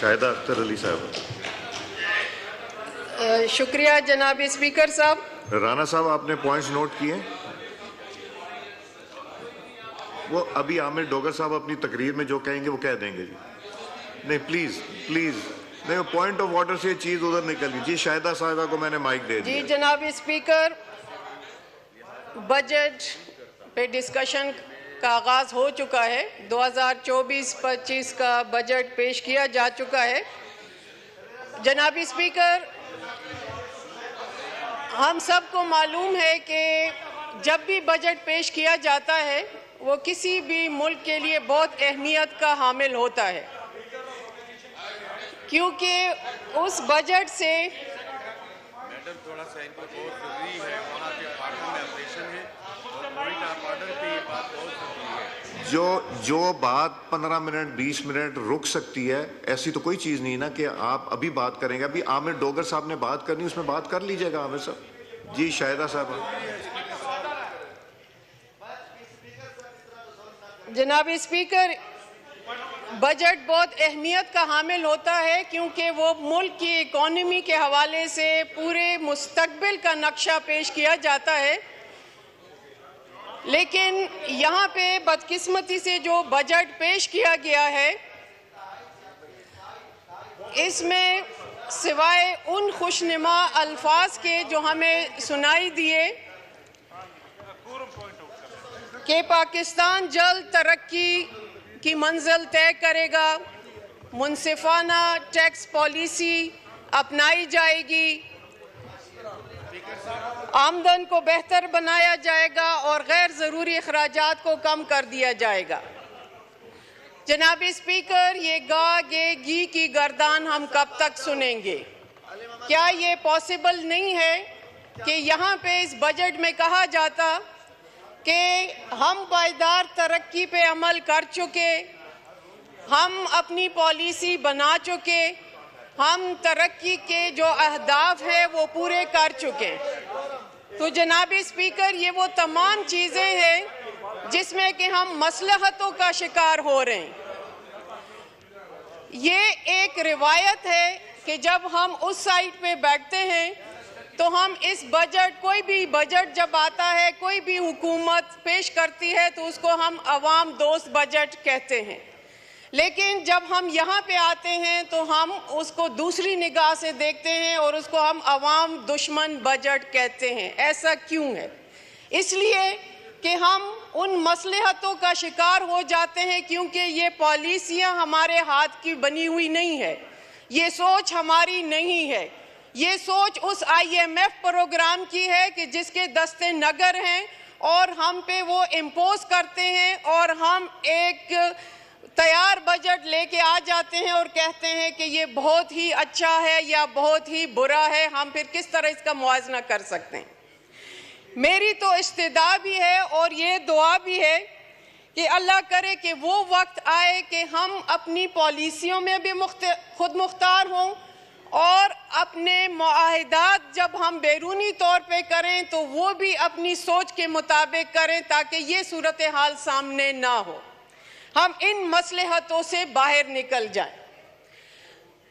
शाहिदा अख्तर अली साहब। शुक्रिया जनाब स्पीकर साहब। राना साहब, आपने पॉइंट्स नोट किए? वो अभी आमिर डोगर साहब अपनी तकरीर में जो कहेंगे वो कह देंगे जी। नहीं प्लीज प्लीज, नहीं, पॉइंट ऑफ ऑर्डर से चीज उधर निकल गई जी। शाहिदा साहिबा को मैंने माइक दे दिया। जी जनाब स्पीकर, बजट पे डिस्कशन का आगाज हो चुका है। 2024-25 का बजट पेश किया जा चुका है। जनाब स्पीकर, हम सबको मालूम है कि जब भी बजट पेश किया जाता है वो किसी भी मुल्क के लिए बहुत अहमियत का हामिल होता है, क्योंकि उस बजट से मैडम थोड़ा सा इनको बहुत जरूरी है, वहाँ पे पार्टी में ऑपरेशन है और पॉइंट ऑफ ऑर्डर पे ये बात बहुत जरूरी है। जो बात 15 मिनट 20 मिनट रुक सकती है, ऐसी तो कोई चीज नहीं ना कि आप अभी बात करेंगे। अभी आमिर डोगर साहब ने बात करनी, उसमें बात कर लीजिएगा आमिर साहब। जी शाहिदा साहब। जनाब स्पीकर, बजट बहुत अहमियत का हामिल होता है क्योंकि वो मुल्क की इकोनॉमी के हवाले से पूरे मुस्तकबिल का नक्शा पेश किया जाता है। लेकिन यहाँ पे बदकिस्मती से जो बजट पेश किया गया है, इसमें सिवाय उन खुशनुमा अल्फाज के जो हमें सुनाई दिए कि पाकिस्तान जल्द तरक्की की मंजिल तय करेगा, मुनसिफाना टैक्स पॉलिसी अपनाई जाएगी, आमदन को बेहतर बनाया जाएगा और गैर ज़रूरी अखराजात को कम कर दिया जाएगा। जनाब स्पीकर, ये गा गे गी की गर्दान हम कब तक सुनेंगे? क्या ये पॉसिबल नहीं है कि यहाँ पे इस बजट में कहा जाता कि हम पायदार तरक्की पे अमल कर चुके, हम अपनी पॉलिसी बना चुके, हम तरक्की के जो अहदाफ है वो पूरे कर चुके। तो जनाब स्पीकर, ये वो तमाम चीज़ें हैं जिसमें कि हम मसलहतों का शिकार हो रहे हैं। ये एक रिवायत है कि जब हम उस साइड पे बैठते हैं तो हम इस बजट, कोई भी बजट जब आता है, कोई भी हुकूमत पेश करती है तो उसको हम अवाम दोस्त बजट कहते हैं। लेकिन जब हम यहाँ पे आते हैं तो हम उसको दूसरी निगाह से देखते हैं और उसको हम अवाम दुश्मन बजट कहते हैं। ऐसा क्यों है? इसलिए कि हम उन मसलहतों का शिकार हो जाते हैं क्योंकि ये पॉलिसियाँ हमारे हाथ की बनी हुई नहीं है, ये सोच हमारी नहीं है। ये सोच उस IMF प्रोग्राम की है कि जिसके दस्ते नगर हैं और हम पे वो इम्पोज करते हैं और हम एक तैयार बजट लेके आ जाते हैं और कहते हैं कि ये बहुत ही अच्छा है या बहुत ही बुरा है। हम फिर किस तरह इसका मुआवजा कर सकते हैं? मेरी तो इस्तिदा भी है और ये दुआ भी है कि अल्लाह करे कि वो वक्त आए कि हम अपनी पॉलिसियों में भी खुद मुख्तार हों और अपने मुआहिदात जब हम बैरूनी तौर पे करें तो वो भी अपनी सोच के मुताबिक करें ताकि ये सूरत हाल सामने ना हो, हम इन मसलहतों से बाहर निकल जाएं।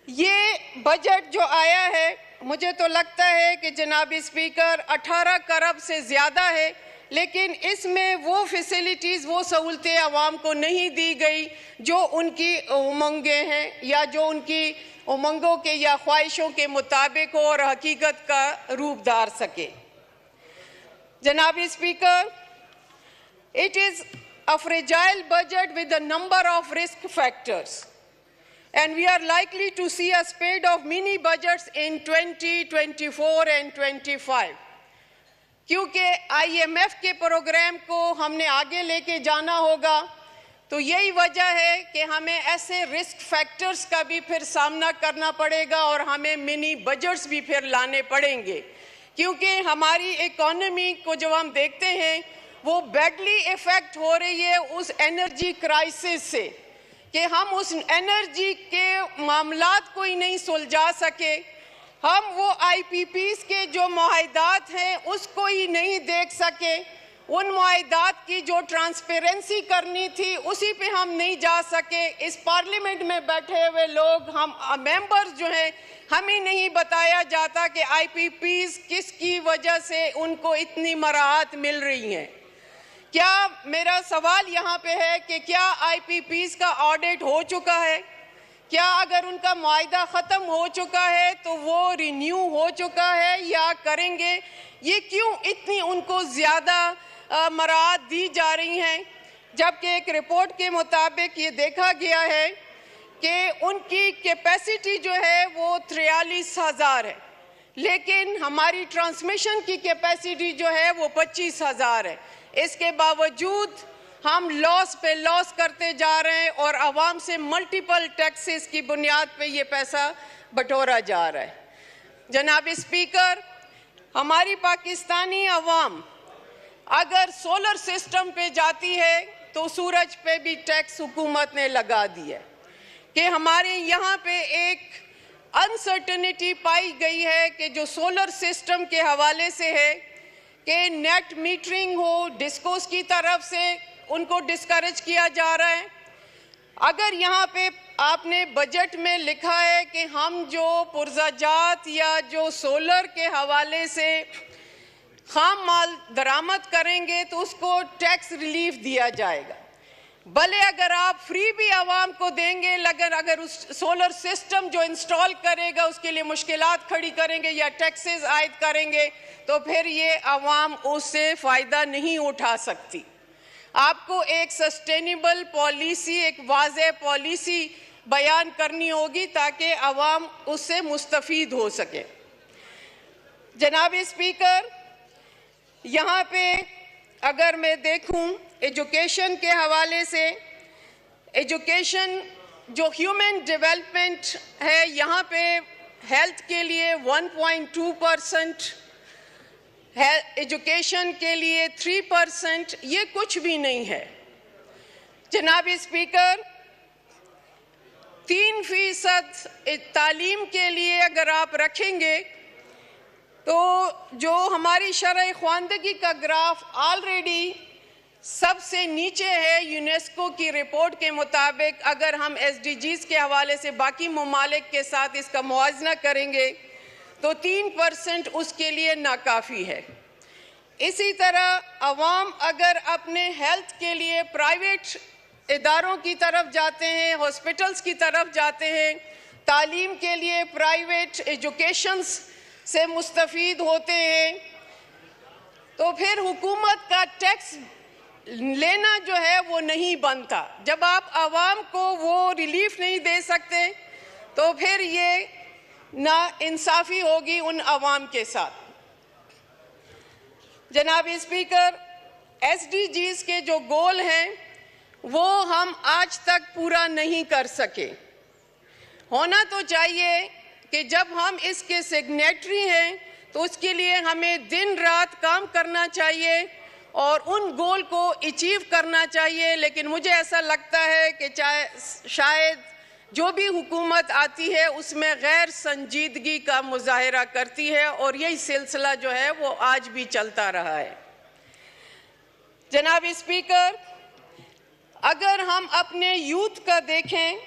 ये बजट जो आया है, मुझे तो लगता है कि जनाब स्पीकर 18 खरब से ज़्यादा है, लेकिन इसमें वो फैसिलिटीज़, वो सहूलतें आवाम को नहीं दी गई जो उनकी उमंगें हैं या जो उनकी उमंगों के या ख्वाहिशों के मुताबिक हो और हकीकत का रूप धार सके। जनाब speaker, it is a fragile budget with a number of risk factors, and we are likely to see a spate of mini budgets in 2024 and 25 क्योंकि IMF के प्रोग्राम को हमने आगे लेके जाना होगा। तो यही वजह है कि हमें ऐसे रिस्क फैक्टर्स का भी फिर सामना करना पड़ेगा और हमें मिनी बजट्स भी फिर लाने पड़ेंगे, क्योंकि हमारी इकोनॉमी को जब हम देखते हैं वो बैडली इफेक्ट हो रही है उस एनर्जी क्राइसिस से कि हम उस एनर्जी के मामलात को ही नहीं सुलझा सके, हम वो IPPs के जो मुआहिदात हैं उसको ही नहीं देख सके, उन मुआहदात की जो ट्रांसपेरेंसी करनी थी उसी पे हम नहीं जा सके। इस पार्लियामेंट में बैठे हुए लोग, हम मेंबर्स जो हैं, हमें नहीं बताया जाता कि IPPs किसकी वजह से उनको इतनी मराहत मिल रही हैं। क्या मेरा सवाल यहाँ पे है कि क्या IPPs का ऑडिट हो चुका है? क्या अगर उनका मुआहदा ख़त्म हो चुका है तो वो रिन्यू हो चुका है या करेंगे? ये क्यों इतनी उनको ज़्यादा मराहत दी जा रही हैं, जबकि एक रिपोर्ट के मुताबिक ये देखा गया है कि उनकी कैपेसिटी जो है वो 43,000 है, लेकिन हमारी ट्रांसमिशन की कैपेसिटी जो है वो 25,000 है। इसके बावजूद हम लॉस पे लॉस करते जा रहे हैं और आवाम से मल्टीपल टैक्सेस की बुनियाद पे ये पैसा बटोरा जा रहा है। जनाब स्पीकर, हमारी पाकिस्तानी आवाम अगर सोलर सिस्टम पे जाती है तो सूरज पे भी टैक्स हुकूमत ने लगा दिया है कि हमारे यहाँ पे एक अनसर्टेनिटी पाई गई है कि जो सोलर सिस्टम के हवाले से है कि नेट मीटरिंग हो, डिस्कोस की तरफ से उनको डिस्करेज किया जा रहा है। अगर यहाँ पे आपने बजट में लिखा है कि हम जो पुर्जाजात या जो सोलर के हवाले से खाम माल दरामद करेंगे तो उसको टैक्स रिलीफ दिया जाएगा, भले अगर आप फ्री भी आवाम को देंगे, लेकिन अगर उस सोलर सिस्टम जो इंस्टॉल करेगा उसके लिए मुश्किलात खड़ी करेंगे या टैक्सेस आयद करेंगे तो फिर ये आवाम उससे फ़ायदा नहीं उठा सकती। आपको एक सस्टेनेबल पॉलिसी, एक वाज़ेह पॉलिसी बयान करनी होगी ताकि आवाम उससे मुस्तफ़ीद हो सके। जनाब स्पीकर, यहाँ पे अगर मैं देखूँ एजुकेशन के हवाले से, एजुकेशन जो ह्यूमन डेवलपमेंट है, यहाँ पे हेल्थ के लिए 1.2%, एजुकेशन के लिए 3%, ये कुछ भी नहीं है। जनाब स्पीकर, 3% तालीम के लिए अगर आप रखेंगे तो जो हमारी शरह ख्वानदगी का ग्राफ ऑलरेडी सबसे नीचे है यूनेस्को की रिपोर्ट के मुताबिक, अगर हम SDGs के हवाले से बाकी ममालिक के साथ इसका मुआवजा करेंगे तो 3% उसके लिए नाकाफ़ी है। इसी तरह अवाम अगर अपने हेल्थ के लिए प्राइवेट इदारों की तरफ जाते हैं, हॉस्पिटल्स की तरफ जाते हैं, तालीम के लिए प्राइवेट एजुकेशंस से मुस्तफ़ीद होते हैं, तो फिर हुकूमत का टैक्स लेना जो है वो नहीं बनता। जब आप आवाम को वो रिलीफ नहीं दे सकते तो फिर ये ना इंसाफ़ी होगी उन आवाम के साथ। जनाब स्पीकर, SDGs के जो गोल हैं वो हम आज तक पूरा नहीं कर सके। होना तो चाहिए कि जब हम इसके सिग्नेटरी हैं तो उसके लिए हमें दिन रात काम करना चाहिए और उन गोल को अचीव करना चाहिए, लेकिन मुझे ऐसा लगता है कि शायद जो भी हुकूमत आती है उसमें गैर संजीदगी का मुजाहरा करती है और यही सिलसिला जो है वो आज भी चलता रहा है। जनाब स्पीकर, अगर हम अपने यूथ का देखें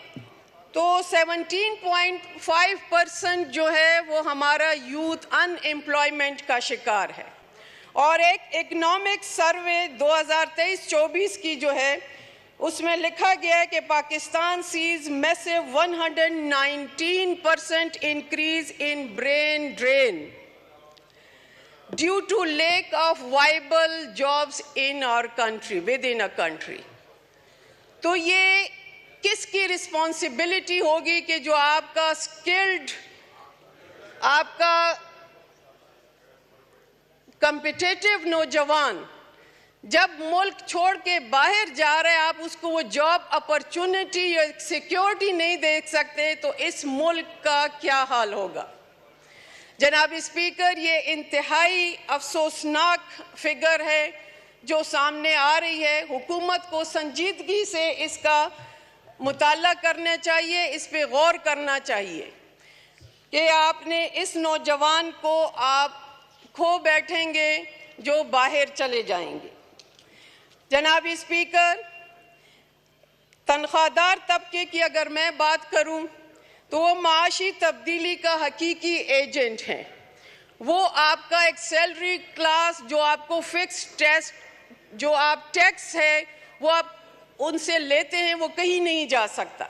तो 17.5% जो है वो हमारा यूथ अनएम्प्लॉयमेंट का शिकार है और एक इकोनॉमिक सर्वे 2023-24 की जो है उसमें लिखा गया है कि Pakistan sees massive 119% increase in brain drain due to lack of viable jobs in our country, within a country. तो ये किसकी रिस्पॉन्सिबिलिटी होगी कि जो आपका स्किल्ड, आपका कॉम्पिटिटिव नौजवान जब मुल्क छोड़ के बाहर जा रहे हैं, आप उसको वो जॉब अपॉर्चुनिटी या सिक्योरिटी नहीं दे सकते तो इस मुल्क का क्या हाल होगा। जनाब स्पीकर, ये इंतहाई अफसोसनाक फिगर है जो सामने आ रही है। हुकूमत को संजीदगी से इसका मुताला करना चाहिए, इस पे गौर करना चाहिए कि आपने इस नौजवान को आप खो बैठेंगे जो बाहर चले जाएंगे। जनाब स्पीकर, तनख्वाहदार तबके की अगर मैं बात करूं तो वो माशी तब्दीली का हकीकी एजेंट हैं। वो आपका एक सैलरी क्लास जो आपको फिक्स टेस्ट जो आप टैक्स है वो आप उनसे लेते हैं, वो कहीं नहीं जा सकता।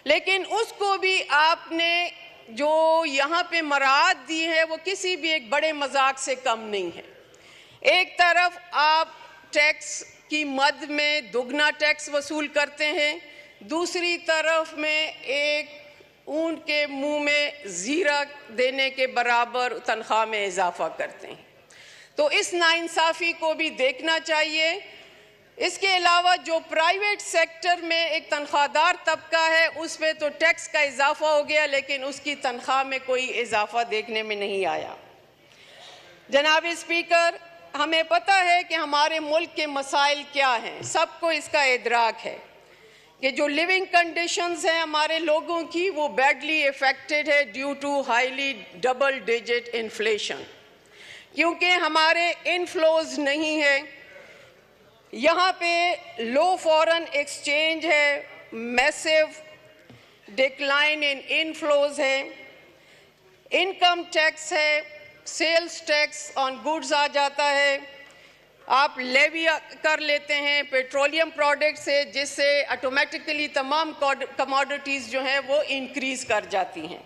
लेकिन उसको भी आपने जो यहाँ पे मराहत दी है वो किसी भी एक बड़े मजाक से कम नहीं है। एक तरफ आप टैक्स की मद में दुगना टैक्स वसूल करते हैं, दूसरी तरफ में एक ऊंट के मुंह में जीरा देने के बराबर तनख्वाह में इजाफा करते हैं। तो इस नाइंसाफ़ी को भी देखना चाहिए। इसके अलावा जो प्राइवेट सेक्टर में एक तनख्वाहदार तबका है उस पर तो टैक्स का इजाफा हो गया, लेकिन उसकी तनख्वाह में कोई इजाफा देखने में नहीं आया। जनाब स्पीकर, हमें पता है कि हमारे मुल्क के मसाइल क्या हैं, सबको इसका इदराक है कि जो लिविंग कंडीशंस हैं हमारे लोगों की वो बैडली इफेक्टेड है due to highly double digit inflation. क्योंकि हमारे इनफ्लोज नहीं है, यहाँ पे लो फॉरेन एक्सचेंज है, मैसिव डिक्लाइन इन इनफ्लोज है, इनकम टैक्स है, सेल्स टैक्स ऑन गुड्स आ जाता है, आप लेवी कर लेते हैं पेट्रोलियम प्रोडक्ट से, जिससे ऑटोमेटिकली तमाम कमोडिटीज़ जो हैं वो इंक्रीज कर जाती हैं।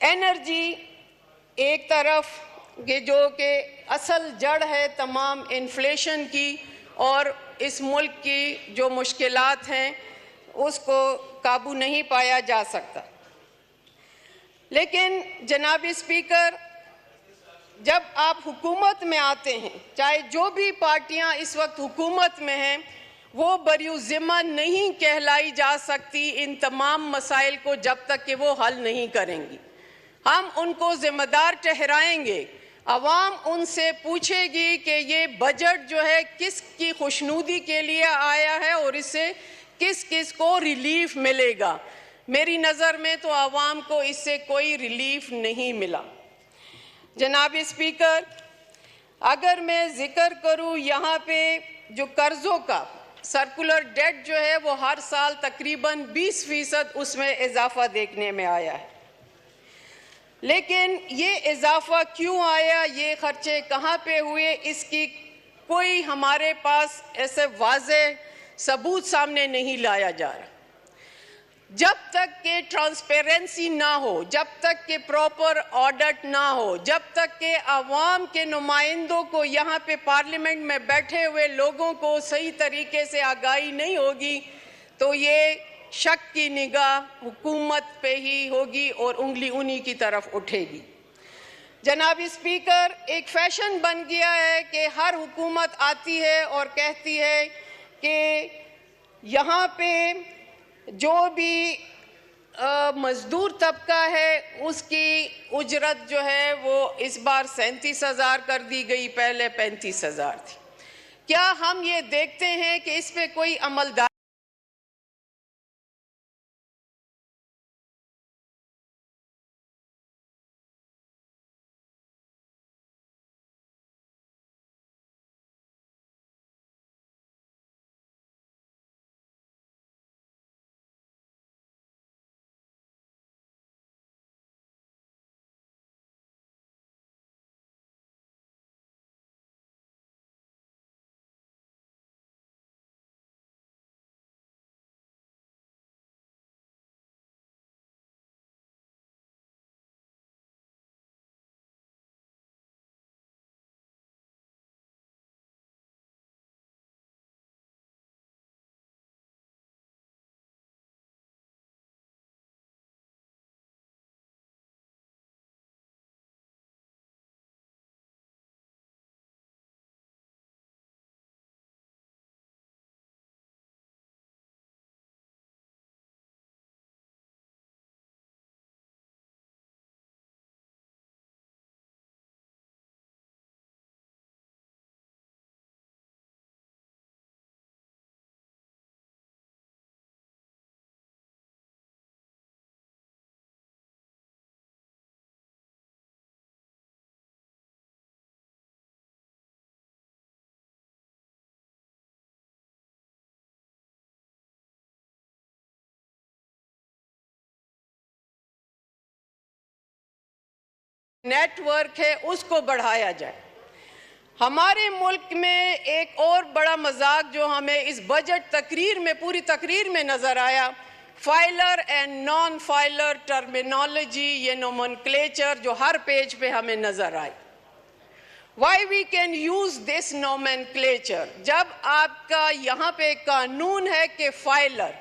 एनर्जी एक तरफ ये जो कि असल जड़ है तमाम इन्फ्लेशन की और इस मुल्क की जो मुश्किलात हैं उसको काबू नहीं पाया जा सकता। लेकिन जनाब स्पीकर, जब आप हुकूमत में आते हैं, चाहे जो भी पार्टियां इस वक्त हुकूमत में हैं, वो बरिउज़िम्मा नहीं कहलाई जा सकती इन तमाम मसाइल को जब तक कि वो हल नहीं करेंगी। हम उनको जिम्मेदार ठहराएंगे, अवाम उनसे पूछेगी कि ये बजट जो है किसकी खुशनुदी के लिए आया है और इससे किस किस को रिलीफ मिलेगा। मेरी नज़र में तो अवाम को इससे कोई रिलीफ नहीं मिला। जनाब स्पीकर, अगर मैं जिक्र करूं यहाँ पे जो कर्ज़ों का सर्कुलर डेट जो है वो हर साल तकरीबन 20% उसमें इजाफा देखने में आया है। लेकिन ये इजाफा क्यों आया, ये खर्चे कहाँ पे हुए, इसकी कोई हमारे पास ऐसे वाज़ेह सबूत सामने नहीं लाया जा रहा। जब तक के ट्रांसपेरेंसी ना हो, जब तक के प्रॉपर ऑडिट ना हो, जब तक के अवाम के नुमाइंदों को यहाँ पे पार्लियामेंट में बैठे हुए लोगों को सही तरीके से आगाही नहीं होगी, तो ये शक की निगाह हुकूमत पे ही होगी और उंगली उन्हीं की तरफ उठेगी। जनाब स्पीकर, एक फैशन बन गया है कि हर हुकूमत आती है और कहती है कि यहाँ पे जो भी मज़दूर तबका है उसकी उजरत जो है वो इस बार 37,000 कर दी गई, पहले 35,000 थी। क्या हम ये देखते हैं कि इस पे कोई अमलदारी नेटवर्क है उसको बढ़ाया जाए। हमारे मुल्क में एक और बड़ा मजाक जो हमें इस बजट तकरीर में, पूरी तकरीर में नजर आया, filer and non filer terminology, ये नोमेनक्लेचर जो हर पेज पे हमें नजर आई। Why we can use this nomenclature? जब आपका यहाँ पे कानून है कि फाइलर,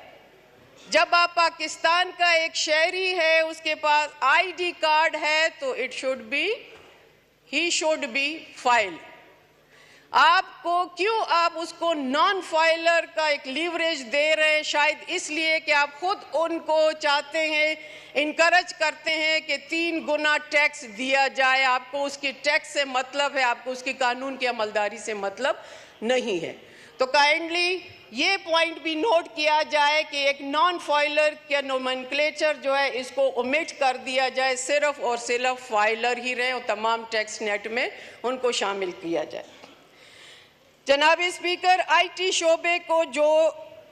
जब आप पाकिस्तान का एक शहरी है, उसके पास आईडी कार्ड है, तो it should be, he should be file. आपको क्यों आप उसको नॉन फाइलर का एक लीवरेज दे रहे हैं? शायद इसलिए कि आप खुद उनको चाहते हैं, इनकरेज करते हैं कि 3 गुना टैक्स दिया जाए। आपको उसकी टैक्स से मतलब है, आपको उसकी कानून की अमलदारी से मतलब नहीं है। तो काइंडली ये पॉइंट भी नोट किया जाए कि एक नॉन फाइलर का नोमेनक्लेचर जो है इसको ओमिट कर दिया जाए, सिर्फ और सिर्फ फाइलर ही रहे और तमाम टैक्स नेट में उनको शामिल किया जाए। जनाब स्पीकर, आईटी शोबे को जो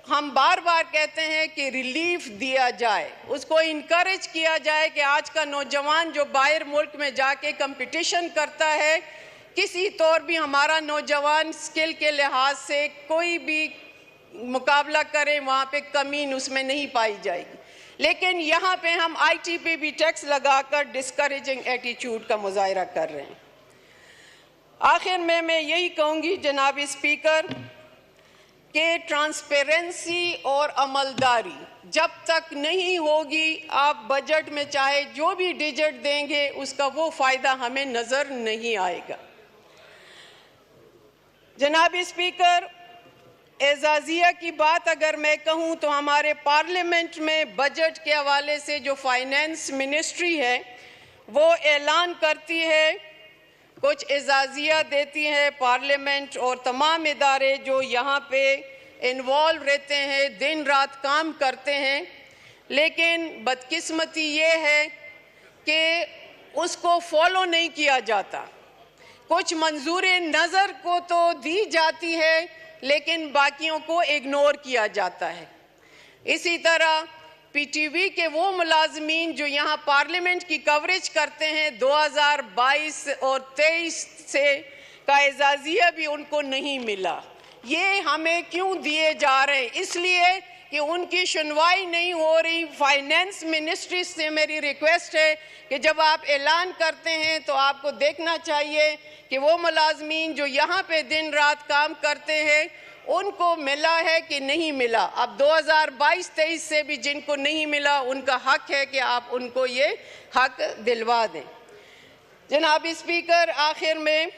हम बार बार कहते हैं कि रिलीफ दिया जाए, उसको इनकरेज किया जाए कि आज का नौजवान जो बाहर मुल्क में जाके कंपटीशन करता है, किसी तौर भी हमारा नौजवान स्किल के लिहाज से कोई भी मुकाबला करे, वहाँ पे कमी उसमें नहीं पाई जाएगी। लेकिन यहाँ पे हम आईटी पे भी टैक्स लगाकर डिस्करेजिंग एटीट्यूड का मुजाहरा कर रहे हैं। आखिर में मैं यही कहूँगी जनाब स्पीकर कि ट्रांसपेरेंसी और अमलदारी जब तक नहीं होगी, आप बजट में चाहे जो भी डिजिट देंगे उसका वो फ़ायदा हमें नज़र नहीं आएगा। जनाब स्पीकर, एजाज़िया की बात अगर मैं कहूँ तो हमारे पार्लियामेंट में बजट के हवाले से जो फाइनेंस मिनिस्ट्री है वो ऐलान करती है, कुछ एजाज़िया देती है पार्लियामेंट और तमाम इदारे जो यहाँ पे इन्वॉल्व रहते हैं, दिन रात काम करते हैं, लेकिन बदकिस्मती ये है कि उसको फॉलो नहीं किया जाता। कुछ मंजूरे नज़र को तो दी जाती है लेकिन बाकियों को इग्नोर किया जाता है। इसी तरह पीटीवी के वो मुलाजमीन जो यहाँ पार्लियामेंट की कवरेज करते हैं, 2022 और 23 से का एजाज़िया भी उनको नहीं मिला। ये हमें क्यों दिए जा रहे हैं? इसलिए कि उनकी सुनवाई नहीं हो रही। फाइनेंस मिनिस्ट्री से मेरी रिक्वेस्ट है कि जब आप ऐलान करते हैं तो आपको देखना चाहिए कि वो मुलाजमीन जो यहाँ पे दिन रात काम करते हैं उनको मिला है कि नहीं मिला। अब 2022-23 से भी जिनको नहीं मिला उनका हक है कि आप उनको ये हक दिलवा दें। जनाब स्पीकर, आखिर में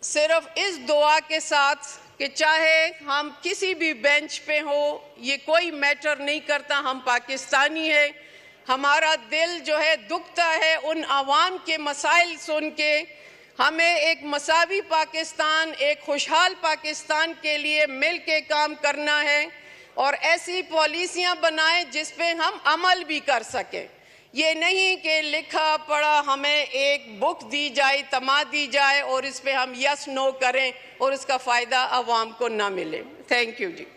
सिर्फ इस दुआ के साथ कि चाहे हम किसी भी बेंच पे हो, ये कोई मैटर नहीं करता, हम पाकिस्तानी हैं, हमारा दिल जो है दुखता है उन आवाम के मसाइल सुन के। हमें एक मसावी पाकिस्तान, एक खुशहाल पाकिस्तान के लिए मिल के काम करना है और ऐसी पॉलिसियां बनाएं जिस पे हम अमल भी कर सकें। ये नहीं कि लिखा पढ़ा हमें एक बुक दी जाए, तमा दी जाए और इस पे हम यस नो करें और उसका फ़ायदा आवाम को ना मिले। Thank you ji.